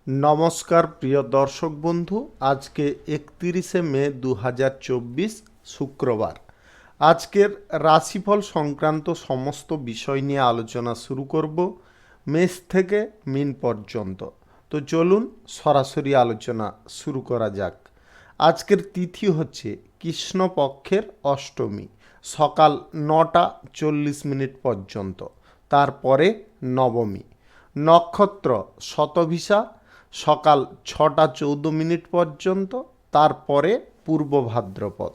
নমস্কার প্রিয় দর্শক বন্ধু, আজকে 31শে মে 2024 শুক্রবার। আজকের রাশিফল সংক্রান্ত সমস্ত বিষয় নিয়ে আলোচনা শুরু করব মেষ থেকে মিন পর্যন্ত। তো চলুন সরাসরি আলোচনা শুরু করা যাক। আজকের তিথি হচ্ছে কৃষ্ণপক্ষের অষ্টমী, সকাল 9টা 40 মিনিট পর্যন্ত। তারপরে নবমী। নক্ষত্র শতভিষা, সকাল 6টা 14 মিনিট পর্যন্ত। তারপরে পূর্ব ভাদ্রপদ।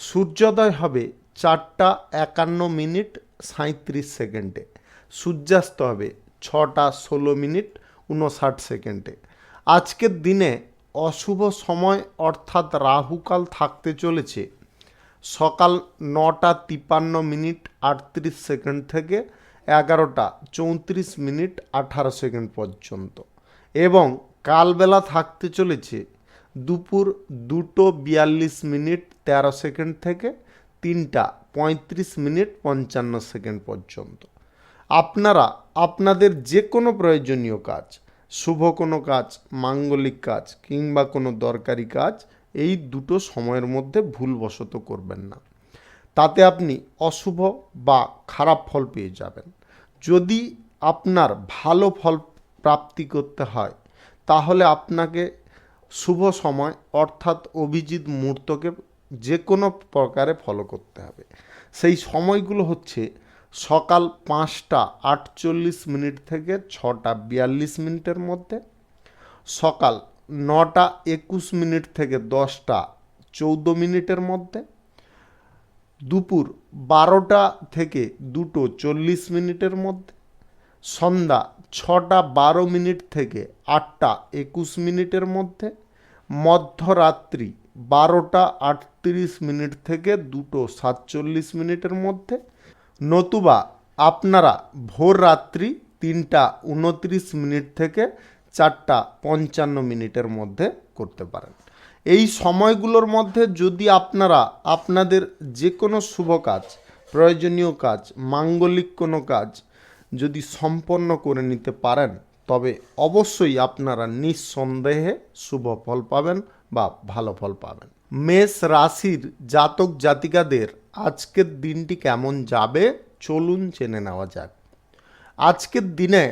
সূর্যোদয় হবে 4টা 51 মিনিট 37 সেকেন্ডে। সূর্যাস্ত হবে 6টা 16 মিনিট 59 সেকেন্ডে। আজকের দিনে অশুভ সময় অর্থাৎ রাহুকাল থাকতে চলেছে সকাল 9টা 53 মিনিট 38 সেকেন্ড থেকে 11টা 34 মিনিট 18 সেকেন্ড পর্যন্ত, এবং কালবেলা থাকতে চলেছে দুপুর 2টো 42 মিনিট 13 সেকেন্ড থেকে 3টা 35 মিনিট 55 সেকেন্ড পর্যন্ত। আপনারা আপনাদের যে কোনো প্রয়োজনীয় কাজ, শুভ কোনো কাজ, মাঙ্গলিক কাজ কিংবা কোনো দরকারি কাজ এই দুটো সময়ের মধ্যে ভুলবশত করবেন না, তাতে আপনি অশুভ বা খারাপ ফল পেয়ে যাবেন। যদি আপনার ভালো ফল প্রাপ্তি করতে হয় তাহলে আপনাকে শুভ সময় অর্থাৎ অভিজিৎ মুহূর্তকে যে কোনো প্রকারে ফলো করতে হবে। সেই সময়গুলো হচ্ছে সকাল 5টা 48 মিনিট থেকে 6টা 42 মিনিটের মধ্যে, সকাল 9টা 21 মিনিট থেকে 10টা 14 মিনিটের মধ্যে, দুপুর 12টা থেকে 2টো 40 মিনিটের মধ্যে, সন্ধ্যা 6টা 12 মিনিট থেকে 8টা 21 মিনিটের মধ্যে, মধ্যরাত্রি 12টা 38 মিনিট থেকে 2টো 47 মিনিটের মধ্যে, নতুবা আপনারা ভোর রাত্রি 3টা 29 মিনিট থেকে 4টা 55 মিনিটের মধ্যে করতে পারেন। এই সময়গুলোর মধ্যে যদি আপনারা আপনাদের যে কোনো শুভ কাজ, প্রয়োজনীয় কাজ, মাঙ্গলিক কোনো কাজ যদি সম্পন্ন করে নিতে পারেন তবে অবশ্যই আপনারা নিঃসন্দেহে শুভ ফল পাবেন বা ভালো ফল পাবেন। মেষ রাশির জাতক জাতিকাদের আজকের দিনটি কেমন যাবে চলুন জেনে নেওয়া যাক। আজকের দিনে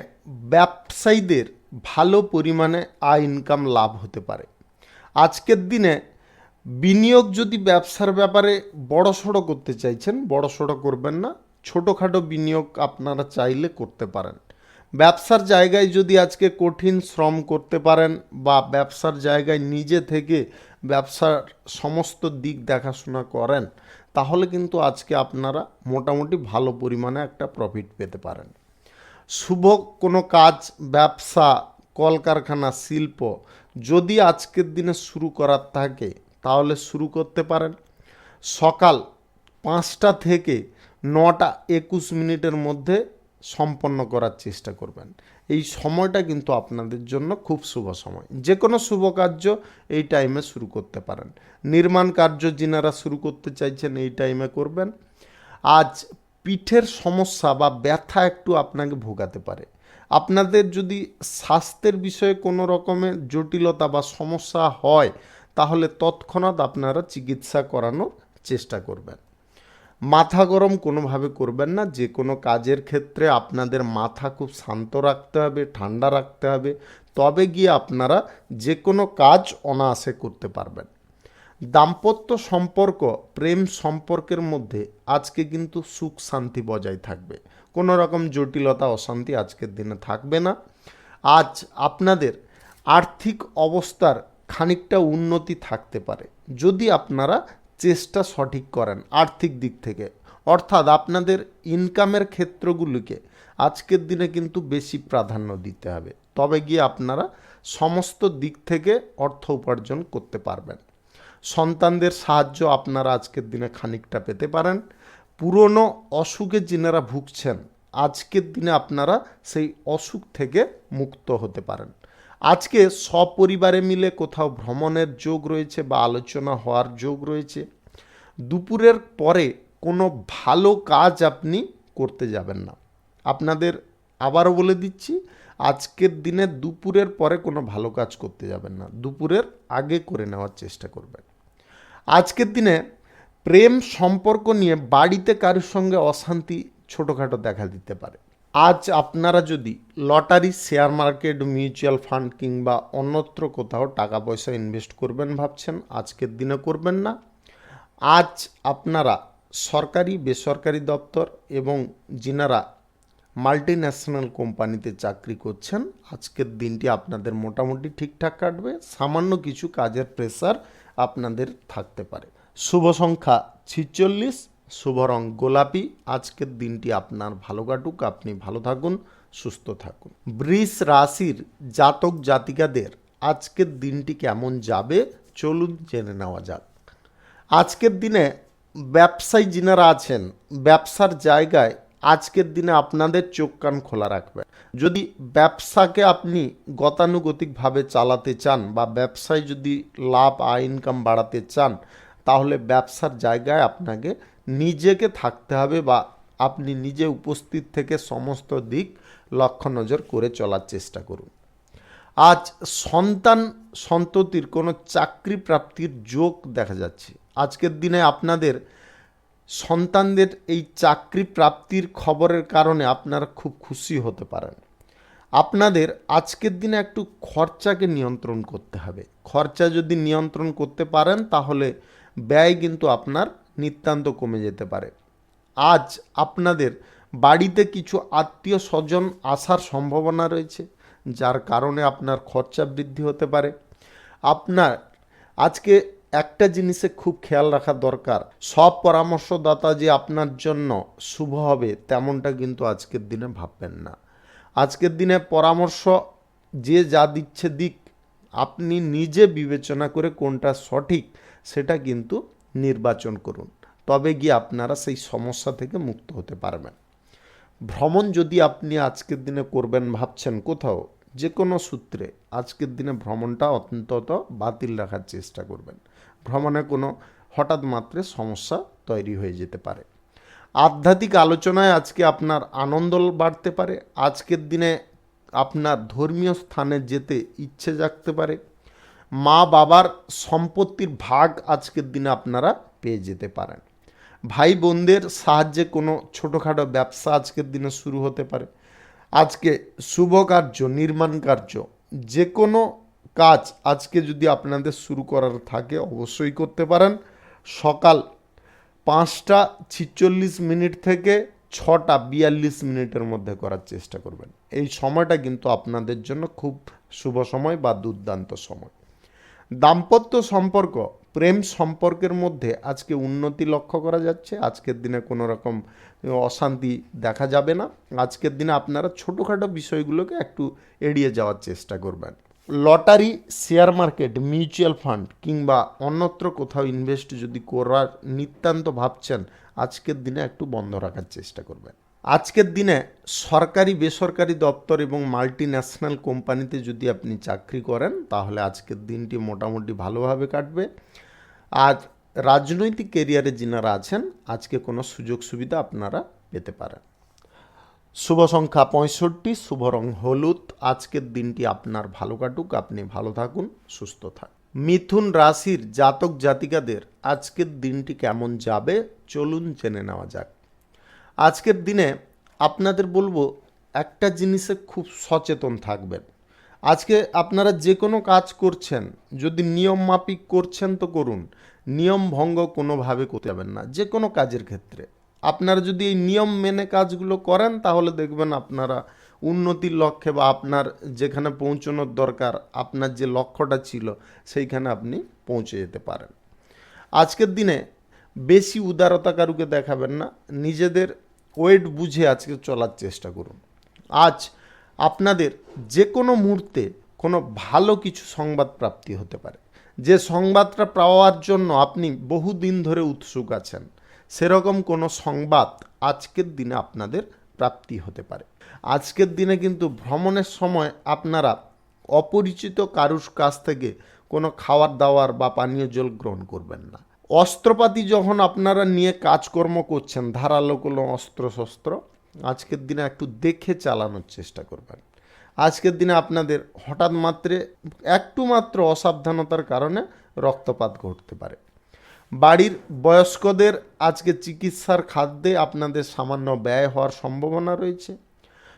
ব্যবসায়ীদের ভালো পরিমাণে আয় ইনকাম লাভ হতে পারে। আজকের দিনে বিনিয়োগ যদি ব্যবসার ব্যাপারে বড়সড় করতে চাইছেন, বড়সড় করবেন না, ছোটোখাটো বিনিয়োগ আপনারা চাইলে করতে পারেন। ব্যবসার জায়গায় যদি আজকে কঠিন শ্রম করতে পারেন বা ব্যবসার জায়গায় নিজে থেকে ব্যবসার সমস্ত দিক দেখাশোনা করেন তাহলে কিন্তু আজকে আপনারা মোটামুটি ভালো পরিমাণে একটা প্রফিট পেতে পারেন। শুভ কোনো কাজ, ব্যবসা, কলকারখানা, শিল্প যদি আজকের দিনে শুরু করার থাকে তাহলে শুরু করতে পারেন। সকাল 5টা থেকে 9টা 21 মিনিটের মধ্যে সম্পন্ন করার চেষ্টা করবেন। এই সময়টা কিন্তু আপনাদের জন্য খুব শুভ সময়। যে কোনো শুভ কার্য এই টাইমে শুরু করতে পারেন। নির্মাণ কার্য যিনারা শুরু করতে চাইছেন এই টাইমে করবেন। আজ পিঠের সমস্যা বা ব্যথা একটু আপনাকে ভোগাতে পারে। আপনাদের যদি স্বাস্থ্যের বিষয়ে কোনো রকমের জটিলতা বা সমস্যা হয় তাহলে তৎক্ষণাৎ আপনারা চিকিৎসা করানোর চেষ্টা করবেন। মাথা গরম কোনোভাবে করবেন না। যে কোনো কাজের ক্ষেত্রে আপনাদের মাথা খুব শান্ত রাখতে হবে, ঠান্ডা রাখতে হবে, তবে গিয়ে আপনারা যে কোনো কাজ অনায়াসে করতে পারবেন। দাম্পত্য সম্পর্ক, প্রেম সম্পর্কের মধ্যে আজকে কিন্তু সুখ শান্তি বজায় থাকবে। কোনো রকম জটিলতা অশান্তি আজকের দিনে থাকবে না। আজ আপনাদের আর্থিক অবস্থার খানিকটা উন্নতি থাকতে পারে যদি আপনারা চেষ্টা সঠিক করেন আর্থিক দিক থেকে, অর্থাৎ আপনাদের ইনকামের ক্ষেত্রগুলিকে আজকের দিনে কিন্তু বেশি প্রাধান্য দিতে হবে, তবে গিয়ে আপনারা সমস্ত দিক থেকে অর্থ উপার্জন করতে পারবেন। সন্তানদের সাহায্য আপনারা আজকের দিনে খানিকটা পেতে পারেন। পুরনো অসুখে যিনারা ভুগছেন আজকের দিনে আপনারা সেই অসুখ থেকে মুক্ত হতে পারেন। আজকে সপরিবারে মিলে কোথাও ভ্রমণের যোগ রয়েছে বা আলোচনা হওয়ার যোগ রয়েছে। দুপুরের পরে কোনো ভালো কাজ আপনি করতে যাবেন না। আপনাদের আবারও বলে দিচ্ছি, আজকের দিনে দুপুরের পরে কোনো ভালো কাজ করতে যাবেন না, দুপুরের আগে করে নেওয়ার চেষ্টা করবেন। আজকের দিনে প্রেম সম্পর্ক নিয়ে বাড়িতে কারোর সঙ্গে অশান্তি ছোটোখাটো দেখা দিতে পারে। আজ আপনারা যদি lottery, share market, mutual fund কিংবা অন্যত্র কোথাও টাকা পয়সা ইনভেস্ট করবেন ভাবছেন, আজকের দিনে করবেন না। আজ আপনারা সরকারি বেসরকারি দপ্তর এবং যিনারা মাল্টি ন্যাশনাল কোম্পানিতে চাকরি করছেন, আজকের দিনটি আপনাদের মোটামুটি ঠিকঠাক কাটবে। সামান্য কিছু কাজের প্রেসার আপনাদের থাকতে পারে। শুভ সংখ্যা 46, শুভ রং গোলাপি। আজকের দিনটি আপনার ভালো কাটুক, আপনি ভালো থাকুন, সুস্থ থাকুন। বৃষ রাশির জাতক জাতিকাদের আজকের দিনটি কেমন যাবে চলুন জেনে নেওয়া যাক। আজকের দিনে ব্যবসায়ী যিনারা আছেন, ব্যবসার জায়গায় আজকের দিনে আপনাদের চোখ কান খোলা রাখবেন। যদি ব্যবসাকে আপনি গতানুগতিকভাবে চালাতে চান বা ব্যবসায় যদি লাভ আয় ইনকাম বাড়াতে চান, তাহলে ব্যবসার জায়গায় আপনাকে নিজেকে থাকতে হবে বা আপনি নিজে উপস্থিত থেকে সমস্ত দিক লক্ষ্য নজর করে চলার চেষ্টা করুন। আজ সন্তান সন্ততির কোনো চাকরি প্রাপ্তির যোগ দেখা যাচ্ছে। আজকের দিনে আপনাদের সন্তানদের এই চাকরি প্রাপ্তির খবরের কারণে আপনারা খুব খুশি হতে পারেন। আপনাদের আজকের দিনে একটু খরচাকে নিয়ন্ত্রণ করতে হবে। খরচা যদি নিয়ন্ত্রণ করতে পারেন তাহলে ব্যয় কিন্তু আপনার নিতান্ত কমে যেতে পারে। আজ আপনাদের বাড়িতে কিছু আত্মীয় স্বজন আসার সম্ভাবনা রয়েছে, যার কারণে আপনার খরচা বৃদ্ধি হতে পারে। আপনার আজকে একটা জিনিসে খুব খেয়াল রাখা দরকার, সব পরামর্শদাতা যে আপনার জন্য শুভ হবে তেমনটা কিন্তু আজকের দিনে ভাববেন না। আজকের দিনে পরামর্শ যে যা দিচ্ছে দিক, আপনি নিজে বিবেচনা করে কোনটা সঠিক সেটা কিন্তু নির্বাচন করুন, তবে গিয়ে আপনারা সেই সমস্যা থেকে মুক্ত হতে পারবেন। ভ্রমণ যদি আপনি আজকের দিনে করবেন ভাবছেন কোথাও, যে কোনো সূত্রে আজকের দিনে ভ্রমণটা অন্তত বাতিল রাখার চেষ্টা করবেন। ভ্রমণে কোনো হঠাৎ মাত্রে সমস্যা তৈরি হয়ে যেতে পারে। আধ্যাত্মিক আলোচনায় আজকে আপনার আনন্দ বাড়তে পারে। আজকের দিনে আপনার ধর্মীয় স্থানে যেতে ইচ্ছে জাগতে পারে। মা বাবার সম্পত্তির ভাগ আজকের দিনে আপনারা পেয়ে যেতে পারেন। ভাই বোনদের সাহায্যে কোনো ছোটোখাটো ব্যবসা আজকের দিনে শুরু হতে পারে। আজকে শুভ কার্য, নির্মাণ কার্য, যে কোনো কাজ আজকে যদি আপনাদের শুরু করার থাকে অবশ্যই করতে পারেন। সকাল 5টা 46 থেকে 6টা 42 মধ্যে করার চেষ্টা করবেন। এই সময়টা কিন্তু আপনাদের জন্য খুব শুভ সময় বা দুর্দান্ত সময়। দাম্পত্য সম্পর্ক, প্রেম সম্পর্কের মধ্যে আজকে উন্নতি লক্ষ্য করা যাচ্ছে। আজকের দিনে কোনো রকম অশান্তি দেখা যাবে না। আজকের দিনে আপনারা ছোটোখাটো বিষয়গুলোকে একটু এড়িয়ে যাওয়ার চেষ্টা করবেন। Lottery, share market, mutual fund কিংবা অন্যত্র কোথাও ইনভেস্ট যদি করার নিতান্ত ভাবছেন, আজকের দিনে একটু বন্ধ রাখার চেষ্টা করবেন। আজকের দিনে সরকারি বেসরকারি দপ্তর এবং মাল্টি ন্যাশনাল কোম্পানিতে যদি আপনি চাকরি করেন তাহলে আজকের দিনটি মোটামুটি ভালোভাবে কাটবে। আর রাজনৈতিক কেরিয়ারে যিনারা আছেন, আজকে কোনো সুযোগ সুবিধা আপনারা পেতে পারেন। শুভ সংখ্যা 65, শুভ রং হলুদ। আজকের দিনটি আপনার ভালো কাটুক, আপনি ভালো থাকুন, সুস্থ থাকুন। মিথুন রাশির জাতক জাতিকাদের আজকের দিনটি কেমন যাবে চলুন জেনে নেওয়া যাক। আজকের দিনে আপনাদের বলবো একটা জিনিসে খুব সচেতন থাকবেন। আজকে আপনারা যে কোনো কাজ করছেন, যদি নিয়ম মাফিক করছেন তো করুন, নিয়ম ভঙ্গ কোনোভাবে করতে যাবেন না। যে কোনো কাজের ক্ষেত্রে আপনারা যদি এই নিয়ম মেনে কাজগুলো করেন তাহলে দেখবেন আপনারা উন্নতির লক্ষ্যে বা আপনার যেখানে পৌঁছানোর দরকার, আপনার যে লক্ষ্যটা ছিল সেইখানে আপনি পৌঁছে যেতে পারেন। আজকের দিনে বেশি উদারতা কারুকে দেখাবেন না, নিজেদের ওয়েট বুঝে আজকে চলার চেষ্টা করুন। আজ আপনাদের যে কোনো মুহূর্তে কোনো ভালো কিছু সংবাদ প্রাপ্তি হতে পারে, যে সংবাদটা পাওয়ার জন্য আপনি বহুদিন ধরে উৎসুক আছেন, সেরকম কোনো সংবাদ আজকের দিনে আপনাদের প্রাপ্তি হতে পারে। আজকের দিনে কিন্তু ভ্রমণের সময় আপনারা অপরিচিত কারুর কাছ থেকে কোনো খাবার দাবার বা পানীয় জল গ্রহণ করবেন না। অস্ত্রপাতি যখন আপনারা নিয়ে কাজকর্ম করছেন, ধারালো কোনো অস্ত্র শস্ত্র, আজকের দিনে একটু দেখে চালানোর চেষ্টা করবেন। আজকের দিনে আপনাদের হঠাৎ মাত্রে একটু মাত্র অসাবধানতার কারণে রক্তপাত ঘটতে পারে। বাড়ির বয়স্কদের আজকে চিকিৎসার খাদ্যে আপনাদের সামান্য ব্যয় হওয়ার সম্ভাবনা রয়েছে।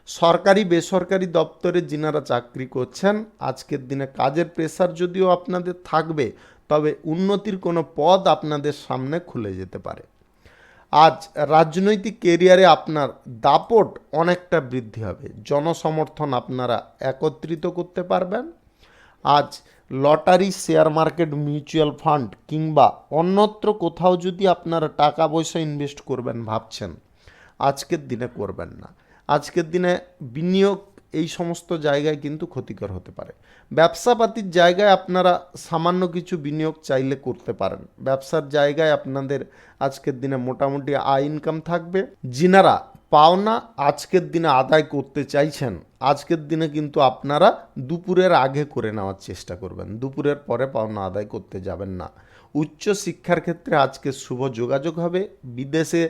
সরকারি বেসরকারি দপ্তরে যিনারা চাকরি করছেন, আজকের দিনে কাজের প্রেসার যদিও আপনাদের থাকবে, তবে উন্নতির কোনো পদ আপনাদের সামনে খুলে যেতে পারে। আজ রাজনৈতিক কেরিয়ারে আপনার দাপট অনেকটা বৃদ্ধি হবে, জনসমর্থন আপনারা একত্রিত করতে পারবেন। আজ lottery, share market, mutual fund কিংবা অন্যত্র কোথাও যদি আপনারা টাকা পয়সা ইনভেস্ট করবেন ভাবছেন, আজকের দিনে করবেন না। আজকের দিনে বিনিয়োগ এই সমস্ত জায়গায় কিন্তু ক্ষতিকর হতে পারে। ব্যবসাপাতির জায়গায় আপনারা সামান্য কিছু বিনিয়োগ চাইলে করতে পারেন। ব্যবসার জায়গায় আপনাদের আজকের দিনে মোটামুটি আয় ইনকাম থাকবে। যিনারা পাওনা আজকের দিনে আদায় করতে চাইছেন, আজকের দিনে কিন্তু আপনারা দুপুরের আগে করে নেওয়ার চেষ্টা করবেন, দুপুরের পরে পাওনা আদায় করতে যাবেন না। উচ্চ শিক্ষার ক্ষেত্রে আজকে শুভ যোগাযোগ হবে। বিদেশে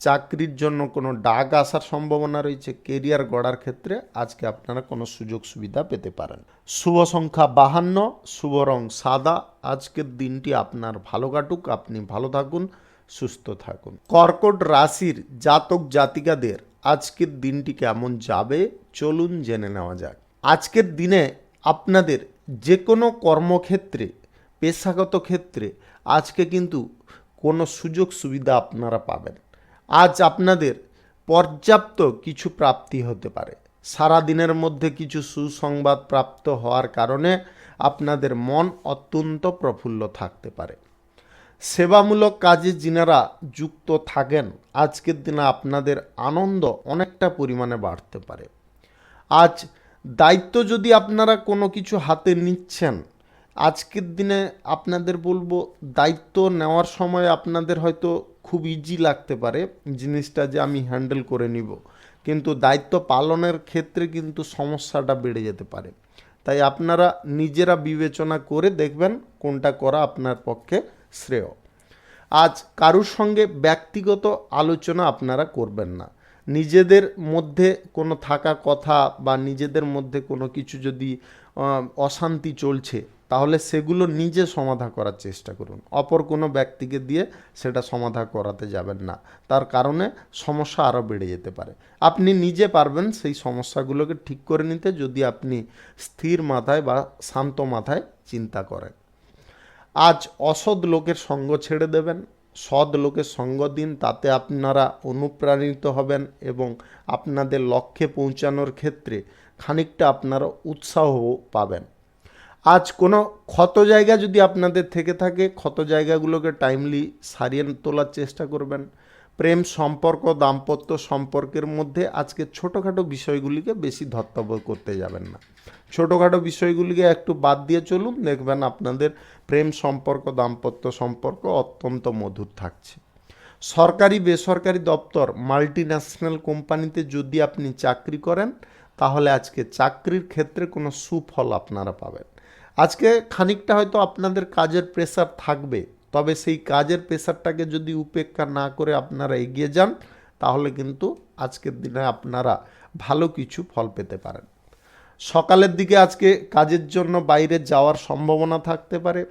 চাকরির জন্য কোনো ডাক আসার সম্ভাবনা রয়েছে। কেরিয়ার গড়ার ক্ষেত্রে আজকে আপনারা কোনো সুযোগ সুবিধা পেতে পারেন। শুভ সংখ্যা 52, শুভ রং সাদা। আজকের দিনটি আপনার ভালো কাটুক, আপনি ভালো থাকুন, সুস্থ থাকুন। কর্কট রাশির জাতক জাতিকাদের আজকের দিনটি কেমন যাবে চলুন জেনে নেওয়া যাক। আজকের দিনে আপনাদের যে কোনো কর্মক্ষেত্রে, পেশাগত ক্ষেত্রে আজকে কিন্তু কোনো সুযোগ সুবিধা আপনারা পাবেন। আজ আপনাদের পর্যাপ্ত কিছু প্রাপ্তি হতে পারে। সারা দিনের মধ্যে কিছু সুসংবাদ প্রাপ্ত হওয়ার কারণে আপনাদের মন অত্যন্ত প্রফুল্ল থাকতে পারে। সেবামূলক কাজে যিনারা যুক্ত থাকেন, আজকের দিনে আপনাদের আনন্দ অনেকটা পরিমাণে বাড়তে পারে। আজ দায়িত্ব যদি আপনারা কোনো কিছু হাতে নিচ্ছেন, আজকের দিনে আপনাদের বলবো দায়িত্ব নেওয়ার সময় আপনাদের হয়তো খুব ইজি লাগতে পারে জিনিসটা, যে আমি হ্যান্ডেল করে নিব, কিন্তু দায়িত্ব পালনের ক্ষেত্রে কিন্তু সমস্যাটা বেড়ে যেতে পারে। তাই আপনারা নিজেরা বিবেচনা করে দেখবেন কোনটা করা আপনার পক্ষে শ্রেয়। আজ কারুর সঙ্গে ব্যক্তিগত আলোচনা আপনারা করবেন না। নিজেদের মধ্যে কোনো থাকা কথা বা নিজেদের মধ্যে কোনো কিছু যদি অশান্তি চলছে, তাহলে সেগুলো নিজে সমাধান করার চেষ্টা করুন। অপর কোনো ব্যক্তিকে দিয়ে সেটা সমাধান করাতে যাবেন না, তার কারণে সমস্যা আরও বেড়ে যেতে পারে। আপনি নিজে পারবেন সেই সমস্যাগুলোকে ঠিক করে নিতে, যদি আপনি স্থির মাথায় বা শান্ত মাথায় চিন্তা করেন। আজ অসৎ লোকের সঙ্গ ছেড়ে দেবেন, সৎ লোকের সঙ্গ দিন, তাতে আপনারা অনুপ্রাণিত হবেন এবং আপনাদের লক্ষ্যে পৌঁছানোর ক্ষেত্রে খানিকটা আপনারা উৎসাহ পাবেন। আজ কোনো ক্ষত জায়গা যদি আপনাদের থেকে থাকে, ক্ষত জায়গাগুলোকে টাইমলি সারিয়ে তোলার চেষ্টা করবেন। প্রেম সম্পর্ক, দাম্পত্য সম্পর্কের মধ্যে আজকে ছোটোখাটো বিষয়গুলিকে বেশি ধর্তব্য করতে যাবেন না। ছোটোখাটো বিষয়গুলিকে একটু বাদ দিয়ে চলুন, দেখবেন আপনাদের প্রেম সম্পর্ক, দাম্পত্য সম্পর্ক অত্যন্ত মধুর থাকছে। সরকারি বেসরকারি দপ্তর, মাল্টি ন্যাশনাল কোম্পানিতে যদি আপনি চাকরি করেন, তাহলে আজকে চাকরির ক্ষেত্রে কোনো সুফল আপনারা পাবেন। আজকে খানিকটা হয়তো আপনাদের কাজের প্রেসার থাকবে, তবে সেই কাজের প্রেসারটাকে যদি উপেক্ষা না করে আপনারা এগিয়ে যান, তাহলে কিন্তু আজকের দিনে আপনারা ভালো কিছু ফল পেতে পারেন। সকালের দিকে আজকে কাজের জন্য বাইরে যাওয়ার সম্ভাবনা থাকতে পারে।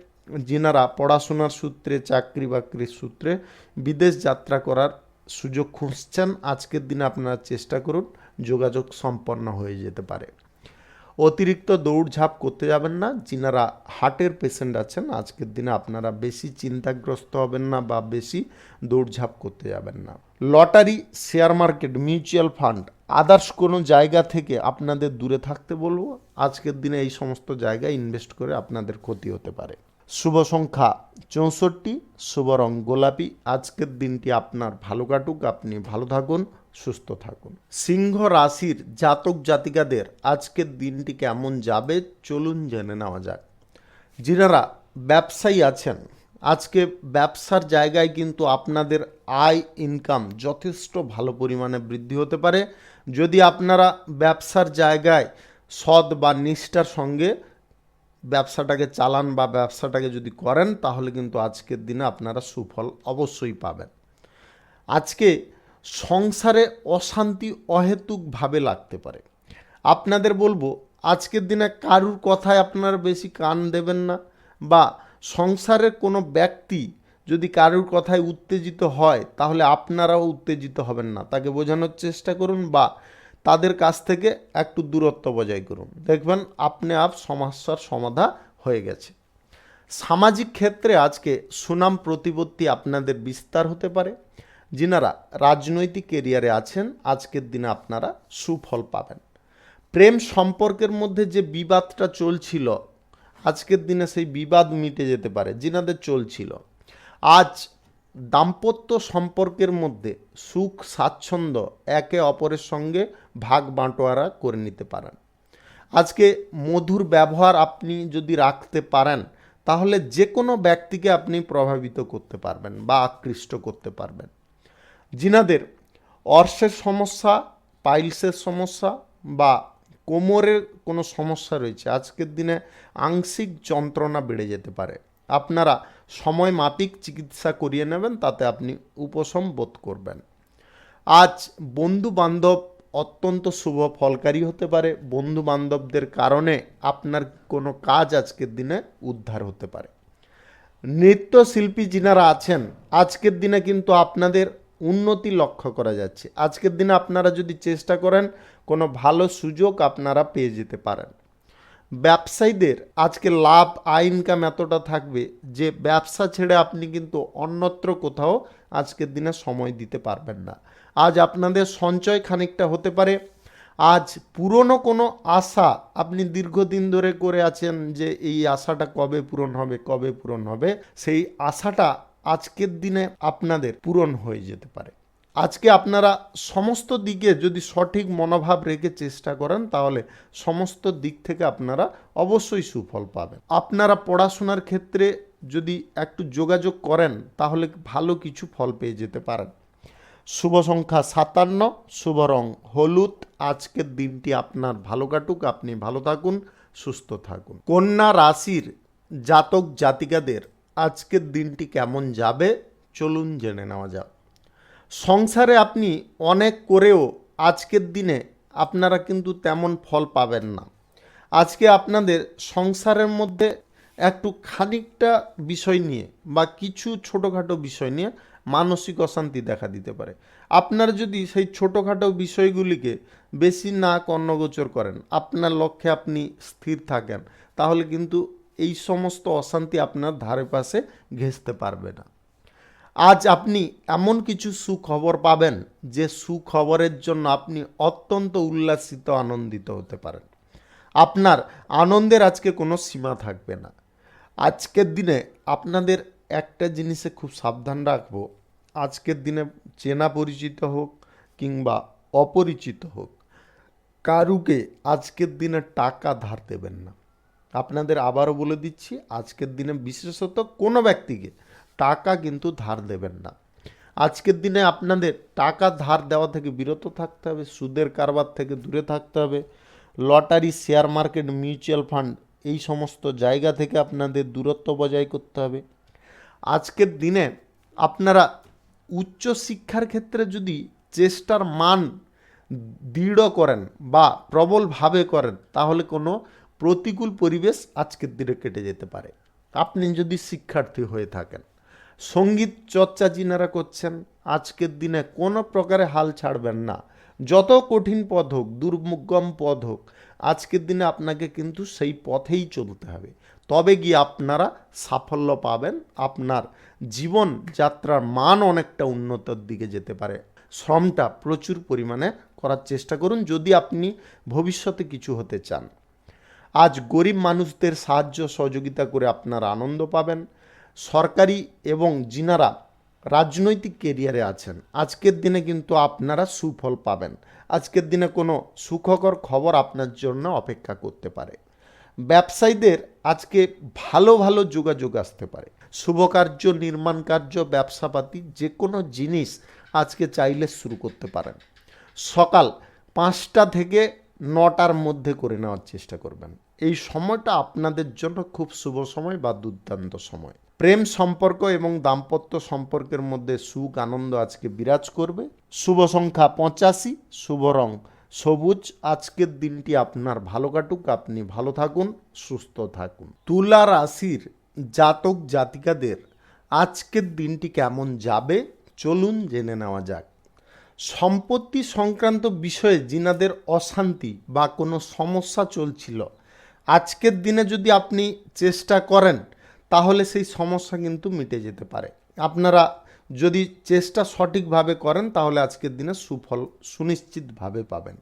যিনারা পড়াশোনার সূত্রে, চাকরি বাকরির সূত্রে বিদেশ যাত্রা করার সুযোগ খুঁজছেন, আজকের দিনে আপনারা চেষ্টা করুন, যোগাযোগ সম্পন্ন হয়ে যেতে পারে। অতিরিক্ত দৌড়ঝাঁপ করতে যাবেন না। যিনারা হার্টের পেশেন্ট আছেন, আজকের দিনে আপনারা বেশি চিন্তাগ্রস্ত হবেন না বা বেশি দৌড়ঝাঁপ করতে যাবেন না। Lottery, share market, mutual fund, others কোনো জায়গা থেকে আপনাদের দূরে থাকতে বলবো। আজকের দিনে এই সমস্ত জায়গায় ইনভেস্ট করে আপনাদের ক্ষতি হতে পারে। শুভ সংখ্যা 64, শুভ রং গোলাপি। আজকের দিনটি আপনার ভালো কাটুক, আপনি ভালো থাকুন, সুস্থ থাকুন। সিংহ রাশির জাতক জাতিকাদের আজকের দিনটি কেমন যাবে চলুন জেনে নেওয়া যাক। যিনারা ব্যবসায়ী আছেন, আজকে ব্যবসার জায়গায় কিন্তু আপনাদের আয় ইনকাম যথেষ্ট ভালো পরিমাণে বৃদ্ধি হতে পারে। যদি আপনারা ব্যবসার জায়গায় সৎ বা নিষ্ঠার সঙ্গে ব্যবসাটাকে চালান বা ব্যবসাটাকে যদি করেন, তাহলে কিন্তু আজকের দিনে আপনারা সুফল অবশ্যই পাবেন। আজকে সংসারে অশান্তি অহেতুকভাবে লাগতে পারে। আপনাদের বলবো, আজকের দিনে কারুর কথায় আপনারা বেশি কান দেবেন না, বা সংসারের কোনো ব্যক্তি যদি কারুর কথায় উত্তেজিত হয় তাহলে আপনারাও উত্তেজিত হবেন না, তাকে বোঝানোর চেষ্টা করুন বা তাদের কাছ থেকে একটু দূরত্ব বজায় করুন, দেখবেন আপনি সমস্যার সমাধান হয়ে গেছে। সামাজিক ক্ষেত্রে আজকে সুনাম প্রতিপত্তি আপনাদের বিস্তার হতে পারে। যিনারা রাজনৈতিক কেরিয়ারে আছেন আজকের দিনে আপনারা সুফল পাবেন। প্রেম সম্পর্কের মধ্যে যে বিবাদটা চলছিল আজকের দিনে সেই বিবাদ মিটে যেতে পারে যিনাদের চলছিল। আজ দাম্পত্য সম্পর্কের মধ্যে সুখ স্বাচ্ছন্দ্য একে অপরের সঙ্গে ভাগ বাঁটোয়ারা করে নিতে পারেন। আজকে মধুর ব্যবহার আপনি যদি রাখতে পারেন তাহলে যে কোনো ব্যক্তিকে আপনি প্রভাবিত করতে পারবেন বা আকৃষ্ট করতে পারবেন। যিনাদের অর্শের সমস্যা, পাইলসের সমস্যা বা কোমরের কোনো সমস্যা রয়েছে আজকের দিনে আংশিক যন্ত্রণা বেড়ে যেতে পারে, আপনারা সময় মাফিক চিকিৎসা করিয়ে নেবেন, তাতে আপনি উপশম বোধ করবেন। আজ বন্ধু বান্ধব অত্যন্ত শুভ ফলকারী হতে পারে। বন্ধু বান্ধবদের কারণে আপনার কোনো কাজ আজকের দিনে উদ্ধার হতে পারে। নৃত্যশিল্পী যিনারা আছেন আজকের দিনে কিন্তু আপনাদের উন্নতি লক্ষ্য করা যাচ্ছে। আজকের দিনে আপনারা যদি চেষ্টা করেন কোনো ভালো সুযোগ আপনারা পেয়ে যেতে পারেন। ব্যবসায়ীদের আজকে লাভ ইনকাম এতটা থাকবে যে ব্যবসা ছেড়ে আপনি কিন্তু অন্যত্র কোথাও আজকের দিনে সময় দিতে পারবেন না। আজ আপনাদের সঞ্চয় খানিকটা হতে পারে। আজ পুরনো কোনো আশা আপনি দীর্ঘদিন ধরে করে আছেন যে এই আশাটা কবে পূরণ হবে কবে পূরণ হবে, সেই আশাটা আজকের দিনে আপনাদের পূরণ হয়ে যেতে পারে। আজকে আপনারা সমস্ত দিকে যদি সঠিক মনোভাব রেখে চেষ্টা করেন তাহলে সমস্ত দিক থেকে আপনারা অবশ্যই সুফল পাবেন। আপনারা পড়াশোনার ক্ষেত্রে যদি একটু যোগাযোগ করেন তাহলে ভালো কিছু ফল পেয়ে যেতে পারেন। শুভ সংখ্যা 57, শুভ রং হলুদ। আজকের দিনটি আপনার ভালো কাটুক, আপনি ভালো থাকুন, সুস্থ থাকুন। কন্যা রাশির জাতক জাতিকাদের আজকের দিনটি কেমন যাবে চলুন জেনে নেওয়া যাক। সংসারে আপনি অনেক করেও আজকের দিনে আপনারা কিন্তু তেমন ফল পাবেন না। আজকে আপনাদের সংসারের মধ্যে একটু খানিকটা বিষয় নিয়ে বা কিছু ছোটোখাটো বিষয় নিয়ে মানসিক অশান্তি দেখা দিতে পারে। আপনারা যদি সেই ছোটোখাটো বিষয়গুলিকে বেশি না কর্ণগোচর করেন, আপনার লক্ষ্যে আপনি স্থির থাকেন, তাহলে কিন্তু এই সমস্ত অশান্তি আপনার ধারে পাশে ঘেঁষতে পারবে না। আজ আপনি এমন কিছু সুখবর পাবেন যে সুখবরের জন্য আপনি অত্যন্ত উল্লাসিত আনন্দিত হতে পারেন। আপনার আনন্দের আজকে কোনো সীমা থাকবে না। আজকের দিনে আপনাদের একটা জিনিসে খুব সাবধান রাখবো, আজকের দিনে চেনা পরিচিত হোক কিংবা অপরিচিত হোক কারুকে আজকের দিনে টাকা ধার দেবেন না। আপনাদের আবারও বলে দিচ্ছি, আজকের দিনে বিশেষত কোনো ব্যক্তিকে টাকা কিন্তু ধার দেবেন না। আজকের দিনে আপনাদের টাকা ধার দেওয়া থেকে বিরত থাকতে হবে, সুদের কারবার থেকে দূরে থাকতে হবে, lottery, share market, mutual fund এই সমস্ত জায়গা থেকে আপনাদের দূরত্ব বজায় করতে হবে। আজকের দিনে আপনারা উচ্চ শিক্ষার ক্ষেত্রে যদি চেষ্টার মান দৃঢ় করেন বা প্রবলভাবে করেন তাহলে কোনো প্রতিকূল পরিবেশ আজকের দিনে কেটে যেতে পারে। আপনি যদি শিক্ষার্থী হয়ে থাকেন, সঙ্গীত চর্চা যিনারা করছেন আজকের দিনে কোনো প্রকারে হাল ছাড়বেন না। যত কঠিন পথ হোক, দুর্গম পথ হোক, আজকের দিনে আপনাকে কিন্তু সেই পথেই চলতে হবে, তবে গিয়ে আপনারা সাফল্য পাবেন। আপনার জীবনযাত্রার মান অনেকটা উন্নতির দিকে যেতে পারে। শ্রমটা প্রচুর পরিমাণে করার চেষ্টা করুন যদি আপনি ভবিষ্যতে কিছু হতে চান। আজ গরিব মানুষদের সাহায্য সহযোগিতা করে আপনারা আনন্দ পাবেন। সরকারি এবং যিনারা রাজনৈতিক কেরিয়ারে আছেন আজকের দিনে কিন্তু আপনারা সুফল পাবেন। আজকের দিনে কোনো সুখকর খবর আপনার জন্য অপেক্ষা করতে পারে। ব্যবসায়ীদের আজকে ভালো ভালো যোগাযোগ আসতে পারে। শুভ কার্য, নির্মাণ কার্য, ব্যবসাপাতি যে কোনো জিনিস আজকে চাইলে শুরু করতে পারেন। সকাল 5টা থেকে 9টার মধ্যে করে নেওয়ার চেষ্টা করবেন। এই সময়টা আপনাদের জন্য খুব শুভ সময় বা দুর্দান্ত সময়। প্রেম সম্পর্ক এবং দাম্পত্য সম্পর্কের মধ্যে সুখ আনন্দ আজকে বিরাজ করবে। শুভ সংখ্যা 85, শুভ রং সবুজ। আজকের দিনটি আপনার ভালো কাটুক, আপনি ভালো থাকুন, সুস্থ থাকুন। তুলা রাশির জাতক জাতিকাদের আজকের দিনটি কেমন যাবে চলুন জেনে নেওয়া যাক। সম্পত্তি সংক্রান্ত বিষয়ে যিনাদের অশান্তি বা কোনো সমস্যা চলছিল, আজকের দিনে যদি আপনি চেষ্টা করেন তাহলে সেই সমস্যা কিন্তু মিটে যেতে পারে। আপনারা যদি চেষ্টা সঠিকভাবে করেন তাহলে আজকের দিনে সুফল সুনিশ্চিতভাবে পাবেন।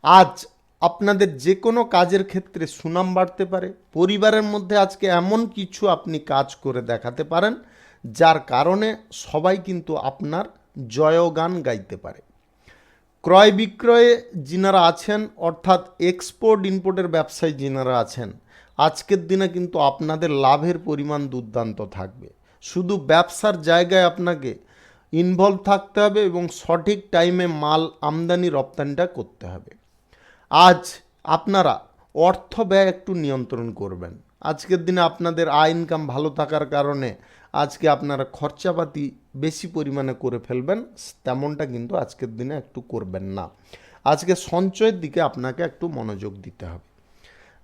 আজ আপনাদের যে কোনো কাজের ক্ষেত্রে সুনাম বাড়তে পারে। পরিবারের মধ্যে আজকে এমন কিছু আপনি কাজ করে দেখাতে পারেন যার কারণে সবাই কিন্তু আপনার জয়গান গাইতে পারে। ক্রয় বিক্রয়ে যিনারা আছেন, অর্থাৎ এক্সপোর্ট ইম্পোর্টের ব্যবসায় যিনারা আছেন, আজকের দিনে কিন্তু আপনাদের লাভের পরিমাণ দুর্দান্ত থাকবে। শুধু ব্যবসার জায়গায় আপনাকে ইনভলভ থাকতে হবে এবং সঠিক টাইমে মাল আমদানি রপ্তানিটা করতে হবে। আজ আপনারা অর্থ ব্যয় একটু নিয়ন্ত্রণ করবেন। আজকের দিনে আপনাদের আয় ইনকাম ভালো থাকার কারণে আজকে আপনারা খরচাপাতি বেশি পরিমাণে করে ফেলবেন, তেমনটা কিন্তু আজকের দিনে একটু করবেন না। আজকে সঞ্চয়ের দিকে আপনাকে একটু মনোযোগ দিতে হবে।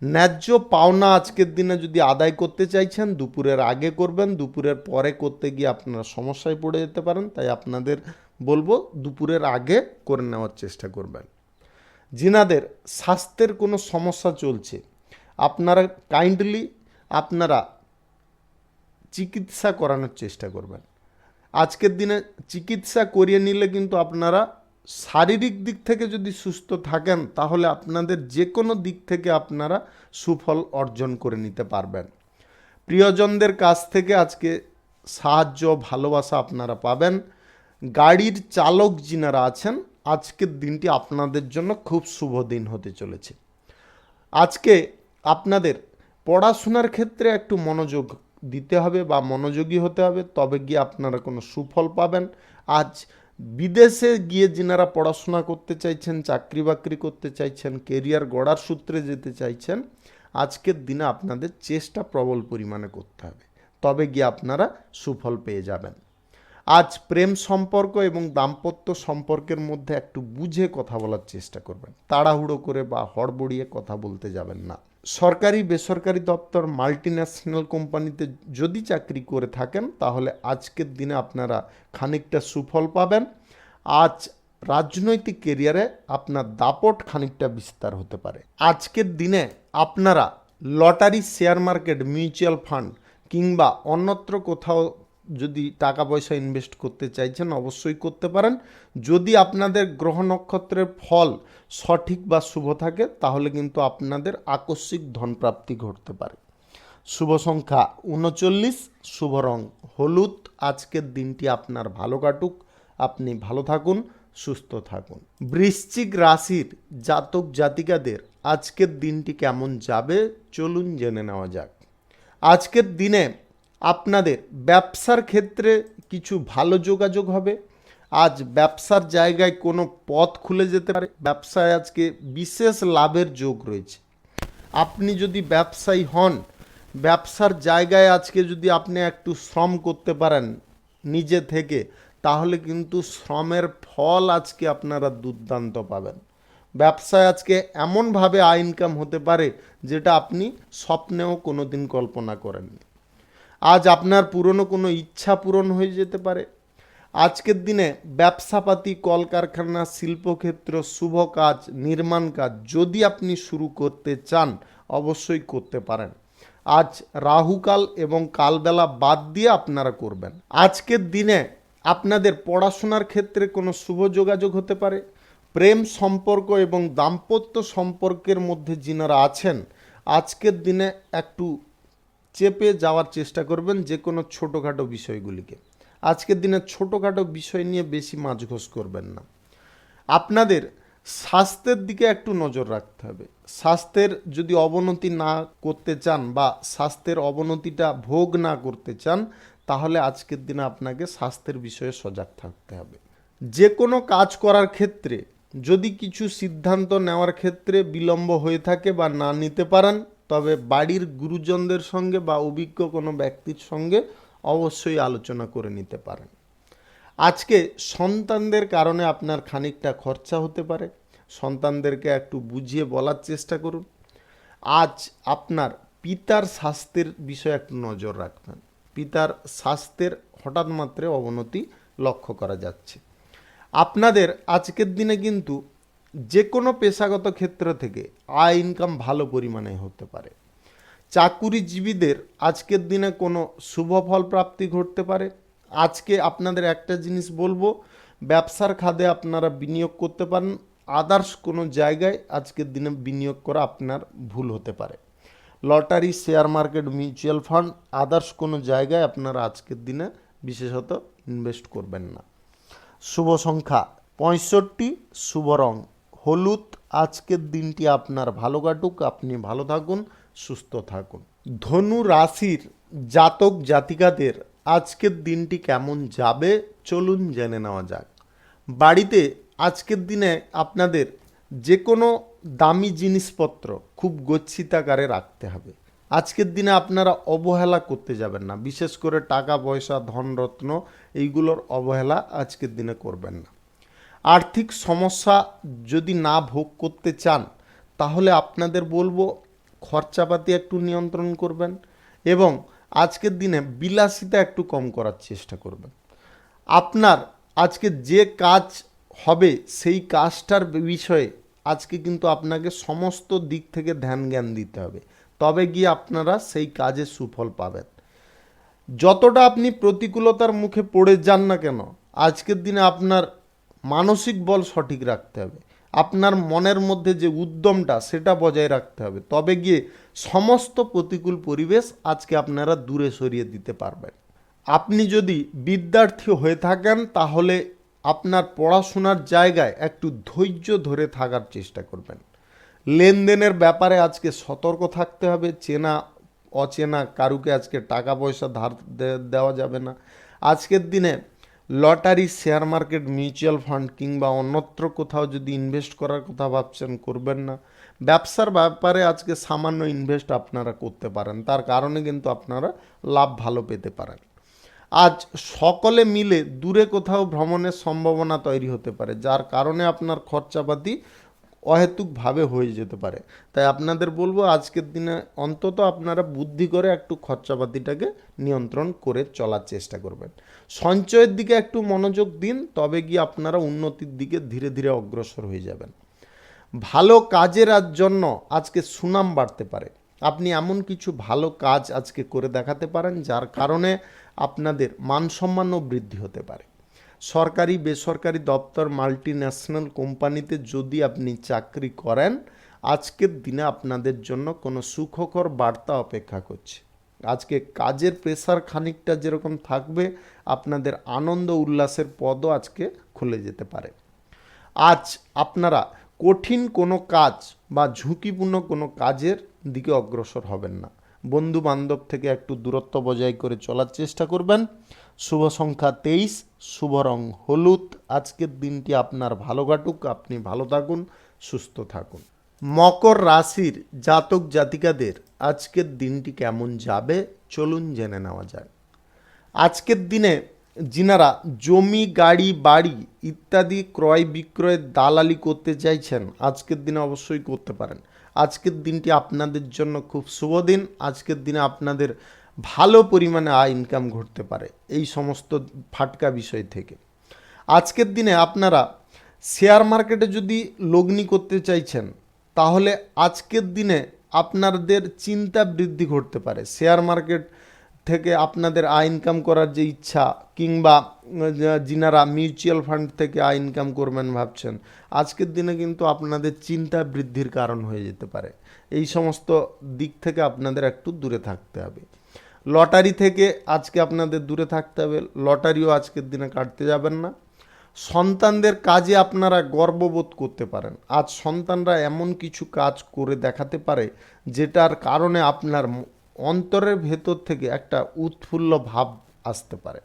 ন্যায্য পাওনা আজকের দিনে যদি আদায় করতে চাইছেন দুপুরের আগে করবেন, দুপুরের পরে করতে গিয়ে আপনারা সমস্যায় পড়ে যেতে পারেন, তাই আপনাদের বলবো দুপুরের আগে করে নেওয়ার চেষ্টা করবেন। যিনাদের স্বাস্থ্যের কোনো সমস্যা চলছে আপনারা কাইন্ডলি আপনারা চিকিৎসা করানোর চেষ্টা করবেন। আজকের দিনে চিকিৎসা করিয়ে নিলে কিন্তু আপনারা শারীরিক দিক থেকে যদি সুস্থ থাকেন তাহলে আপনাদের যে কোনো দিক থেকে আপনারা সুফল অর্জন করে নিতে পারবেন। প্রিয়জনদের কাছ থেকে আজকে সাহায্য ভালোবাসা আপনারা পাবেন। গাড়ির চালক যিনারা আছেন আজকের দিনটি আপনাদের জন্য খুব শুভ দিন হতে চলেছে। আজকে আপনাদের পড়াশোনার ক্ষেত্রে একটু মনোযোগ দিতে হবে বা মনোযোগী হতে হবে, তবে গিয়ে আপনারা কোনো সুফল পাবেন। আজ বিদেশে গিয়ে যিনারা পড়াশোনা করতে চাইছেন, চাকরি বাকরি করতে চাইছেন, কেরিয়ার গড়ার সূত্রে যেতে চাইছেন, আজকের দিনে আপনাদের চেষ্টা প্রবল পরিমাণে করতে হবে, তবে গিয়ে আপনারা সুফল পেয়ে যাবেন। আজ প্রেম সম্পর্ক এবং দাম্পত্য সম্পর্কের মধ্যে একটু বুঝে কথা বলার চেষ্টা করবেন, তাড়াহুড়ো করে বা হড়বড়িয়ে কথা বলতে যাবেন না। সরকারি বেসরকারি দপ্তর মাল্টিন্যাশনাল কোম্পানিতে যদি চাকরি করে থাকেন তাহলে আজকের দিনে আপনারা খানিকটা সুফল পাবেন। আজ রাজনৈতিক কেরিয়ারে আপনার দাপট খানিকটা বিস্তার হতে পারে। আজকের দিনে আপনারা lottery, share market, mutual fund কিংবা অন্যত্র কোথাও যদি টাকা পয়সা ইনভেস্ট করতে চাইছেন অবশ্যই করতে পারেন। যদি আপনাদের গ্রহ নক্ষত্রের ফল সঠিক বা শুভ থাকে তাহলে কিন্তু আপনাদের আকস্মিক ধনপ্রাপ্তি ঘটতে পারে। শুভ সংখ্যা 39, শুভ রং হলুদ। আজকের দিনটি আপনার ভালো কাটুক, আপনি ভালো থাকুন, সুস্থ থাকুন। বৃশ্চিক রাশির জাতক জাতিকাদের আজকের দিনটি কেমন যাবে চলুন জেনে নেওয়া যাক। আজকের দিনে আপনাদের ব্যবসার ক্ষেত্রে কিছু ভালো যোগাযোগ হবে। আজ ব্যবসার জায়গায় কোনো পথ খুলে যেতে পারে। ব্যবসায় আজকে বিশেষ লাভের যোগ রয়েছে। আপনি যদি ব্যবসায়ী হন, ব্যবসার জায়গায় আজকে যদি আপনি একটু শ্রম করতে পারেন নিজে থেকে, তাহলে কিন্তু শ্রমের ফল আজকে আপনারা দুর্দান্ত পাবেন। ব্যবসায় আজকে এমনভাবে আয় ইনকাম হতে পারে যেটা আপনি স্বপ্নেও কোনো দিন কল্পনা করেননি। আজ আপনার পুরনো কোনো ইচ্ছা পূরণ হয়ে যেতে পারে। আজকের দিনে ব্যবসাপাতি, কলকারখানা, শিল্পক্ষেত্র, শুভ কাজ, নির্মাণ কাজ যদি আপনি শুরু করতে চান অবশ্যই করতে পারেন। আজ রাহুকাল এবং কালবেলা বাদ দিয়ে আপনারা করবেন। আজকের দিনে আপনাদের পড়াশোনার ক্ষেত্রে কোনো শুভ যোগাযোগ হতে পারে। প্রেম সম্পর্ক এবং দাম্পত্য সম্পর্কের মধ্যে যিনারা আছেন আজকের দিনে একটু চেপে যাওয়ার চেষ্টা করবেন যে কোনো ছোটোখাটো বিষয়গুলিকে। আজকের দিনে ছোটোখাটো বিষয় নিয়ে বেশি মাঝঘোষ করবেন না। আপনাদের স্বাস্থ্যের দিকে একটু নজর রাখতে হবে। স্বাস্থ্যের যদি অবনতি না করতে চান বা স্বাস্থ্যের অবনতিটা ভোগ না করতে চান তাহলে আজকের দিনে আপনাকে স্বাস্থ্যের বিষয়ে সজাগ থাকতে হবে। যে কোনো কাজ করার ক্ষেত্রে যদি কিছু সিদ্ধান্ত নেওয়ার ক্ষেত্রে বিলম্ব হয়ে থাকে বা না নিতে পারেন তবে বাড়ির গুরুজনদের সঙ্গে বা অভিজ্ঞ কোনো ব্যক্তির সঙ্গে অবশ্যই আলোচনা করে নিতে পারেন। আজকে সন্তানদের কারণে আপনার খানিকটা খরচা হতে পারে। সন্তানদেরকে একটু বুঝিয়ে বলার চেষ্টা করুন। আজ আপনার পিতার স্বাস্থ্যের বিষয়ে একটু নজর রাখবেন। পিতার স্বাস্থ্যের হঠাৎ মাত্রে অবনতি লক্ষ্য করা যাচ্ছে। আপনাদের আজকের দিনে কিন্তু যে কোনো পেশাগত ক্ষেত্র থেকে আয় ইনকাম ভালো পরিমাণে হতে পারে। চাকুরিজীবীদের আজকের দিনে কোনো শুভ ফল প্রাপ্তি ঘটতে পারে। আজকে আপনাদের একটা জিনিস বলবো, ব্যবসার খাতে আপনারা বিনিয়োগ করতে পারেন। আদার্স কোনো জায়গায় আজকের দিনে বিনিয়োগ করা আপনার ভুল হতে পারে। Lottery, share market, mutual fund, others কোনো জায়গায় আপনারা আজকের দিনে বিশেষত ইনভেস্ট করবেন না। শুভ সংখ্যা 65, শুভ রং হলুদ। আজকের দিনটি আপনার ভালো কাটুক, আপনি ভালো থাকুন, সুস্থ থাকুন। ধনু রাশির জাতক জাতিকাদের আজকের দিনটি কেমন যাবে চলুন জেনে নেওয়া যাক। বাড়িতে আজকের দিনে আপনাদের যে কোনো দামি জিনিসপত্র খুব গচ্ছিত আকারে রাখতে হবে। আজকের দিনে আপনারা অবহেলা করতে যাবেন না, বিশেষ করে টাকা পয়সা, ধনরত্ন এইগুলোর অবহেলা আজকের দিনে করবেন না। আর্থিক সমস্যা যদি না ভোগ করতে চান তাহলে আপনাদের বলবো খরচাপাতি একটু নিয়ন্ত্রণ করবেন এবং আজকের দিনে বিলাসিতা একটু কম করার চেষ্টা করবেন। আপনার আজকে যে কাজ হবে সেই কাজটার বিষয়ে আজকে কিন্তু আপনাকে সমস্ত দিক থেকে ধ্যান জ্ঞান দিতে হবে, তবে গিয়ে আপনারা সেই কাজের সুফল পাবেন। যতটা আপনি প্রতিকূলতার মুখে পড়ে যান না কেন, আজকের দিনে আপনার মানসিক বল সঠিক রাখতে হবে। আপনার মনের মধ্যে যে উদ্যমটা সেটা বজায় রাখতে হবে, তবে গিয়ে সমস্ত প্রতিকূল পরিবেশ আজকে আপনারা দূরে সরিয়ে দিতে পারবেন। আপনি যদি বিদ্যার্থী হয়ে থাকেন তাহলে আপনার পড়াশোনার জায়গায় একটু ধৈর্য ধরে থাকার চেষ্টা করবেন। লেনদেনের ব্যাপারে আজকে সতর্ক থাকতে হবে। চেনা অচেনা কারুকে আজকে টাকা পয়সা ধার দেওয়া যাবে না। আজকের দিনে lottery, share market, mutual fund কিংবা অন্যত্র কোথাও যদি ইনভেস্ট করার কথা ভাবছেন করবেন না। ব্যবসার ব্যাপারে আজকে সামান্য ইনভেস্ট আপনারা করতে পারেন, তার কারণে কিন্তু আপনারা লাভ ভালো পেতে পারেন। আজ সকলে মিলে দূরে কোথাও ভ্রমণের সম্ভাবনা তৈরি হতে পারে, যার কারণে আপনার খরচাপাতি অহেতুকভাবে হয়ে যেতে পারে। তাই আপনাদের বলবো আজকের দিনে অন্তত আপনারা বুদ্ধি করে একটু খরচাপাতিটাকে নিয়ন্ত্রণ করে চলার চেষ্টা করবেন। সঞ্চয়ের দিকে একটু মনোযোগ দিন, তবে গিয়ে আপনারা উন্নতির দিকে ধীরে ধীরে অগ্রসর হয়ে যাবেন। ভালো কাজের জন্য আজকে সুনাম বাড়তে পারে। আপনি এমন কিছু ভালো কাজ আজকে করে দেখাতে পারেন যার কারণে আপনাদের মান সম্মানও বৃদ্ধি হতে পারে। সরকারি বেসরকারি দপ্তর, মাল্টি ন্যাশনাল কোম্পানিতে যদি আপনি চাকরি করেন, আজকের দিনে আপনাদের জন্য কোনো সুখকর বার্তা অপেক্ষা করছে। আজকে কাজের প্রেসার খানিকটা যেরকম থাকবে, আপনাদের আনন্দ উল্লাসের পদও আজকে খুলে যেতে পারে। আজ আপনারা কঠিন কোনো কাজ বা ঝুঁকিপূর্ণ কোনো কাজের দিকে অগ্রসর হবেন না। বন্ধু বান্ধব থেকে একটু দূরত্ব বজায় করে চলার চেষ্টা করবেন। শুভ সংখ্যা 23, শুভ রং হলুদ। আজকের দিনটি আপনার ভালো কাটুক, আপনি ভালো থাকুন, সুস্থ থাকুন। মকর রাশির জাতক জাতিকাদের আজকের দিনটি কেমন যাবে চলুন জেনে নেওয়া যায়। আজকের দিনে যিনারা জমি, গাড়ি, বাড়ি ইত্যাদি ক্রয় বিক্রয়ের দালালি করতে চাইছেন, আজকের দিনে অবশ্যই করতে পারেন। আজকের দিনটি আপনাদের জন্য খুব শুভ দিন। আজকের দিনে আপনাদের ভালো পরিমাণে আয় ইনকাম ঘটতে পারে এই সমস্ত ফাটকা বিষয় থেকে। আজকের দিনে আপনারা শেয়ার মার্কেটে যদি লগ্নি করতে চাইছেন তাহলে আজকের দিনে আপনাদের চিন্তা বৃদ্ধি ঘটতে পারে। শেয়ার মার্কেট থেকে আপনাদের আয় ইনকাম করার যে ইচ্ছা, কিংবা যিনারা মিউচুয়াল ফান্ড থেকে আয় ইনকাম করবেন ভাবছেন, আজকের দিনে কিন্তু আপনাদের চিন্তা বৃদ্ধির কারণ হয়ে যেতে পারে। এই সমস্ত দিক থেকে আপনাদের একটু দূরে থাকতে হবে। লটারি থেকে আজকে আপনাদের দূরে থাকতে হবে। লটারিও আজকের দিনে কাটতে যাবেন না। সন্তানদের কাজে আপনারা গর্ববোধ করতে পারেন। আজ সন্তানরা এমন কিছু কাজ করে দেখাতে পারে যেটার কারণে আপনার অন্তরের ভেতর থেকে একটা উৎফুল্ল ভাব আসতে পারে।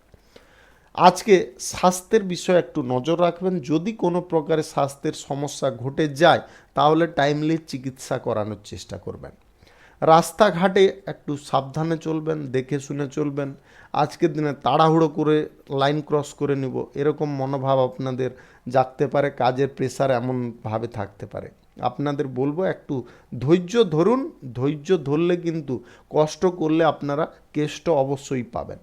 আজকে স্বাস্থ্যের বিষয়ে একটু নজর রাখবেন। যদি কোনো প্রকারের স্বাস্থ্যের সমস্যা ঘটে যায় তাহলে টাইমলি চিকিৎসা করানোর চেষ্টা করবেন। রাস্তাঘাটে একটু সাবধানে চলবেন, দেখে শুনে চলবেন। আজকের দিনে তাড়াহুড়ো করে লাইন ক্রস করে নিব এরকম মনোভাব আপনাদের জাগতে পারে, কাজের প্রেসার এমনভাবে থাকতে পারে। আপনাদের বলবো একটু ধৈর্য ধরুন, ধৈর্য ধরলে কিন্তু কষ্ট করলে আপনারা কেষ্ট অবশ্যই পাবেন।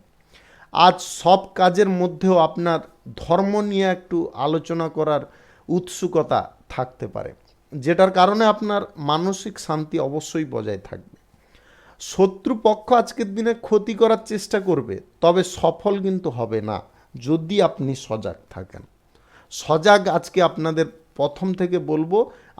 আজ সব কাজের মধ্যেও আপনার ধর্ম নিয়ে একটু আলোচনা করার উৎসুকতা থাকতে পারে, যেটার কারণে আপনার মানসিক শান্তি অবশ্যই বজায় থাকবে। শত্রুপক্ষ আজকের দিনে ক্ষতি করার চেষ্টা করবে, তবে সফল কিন্তু হবে না যদি আপনি সজাগ থাকেন। সজাগ আজকে আপনাদের প্রথম থেকে বলবো,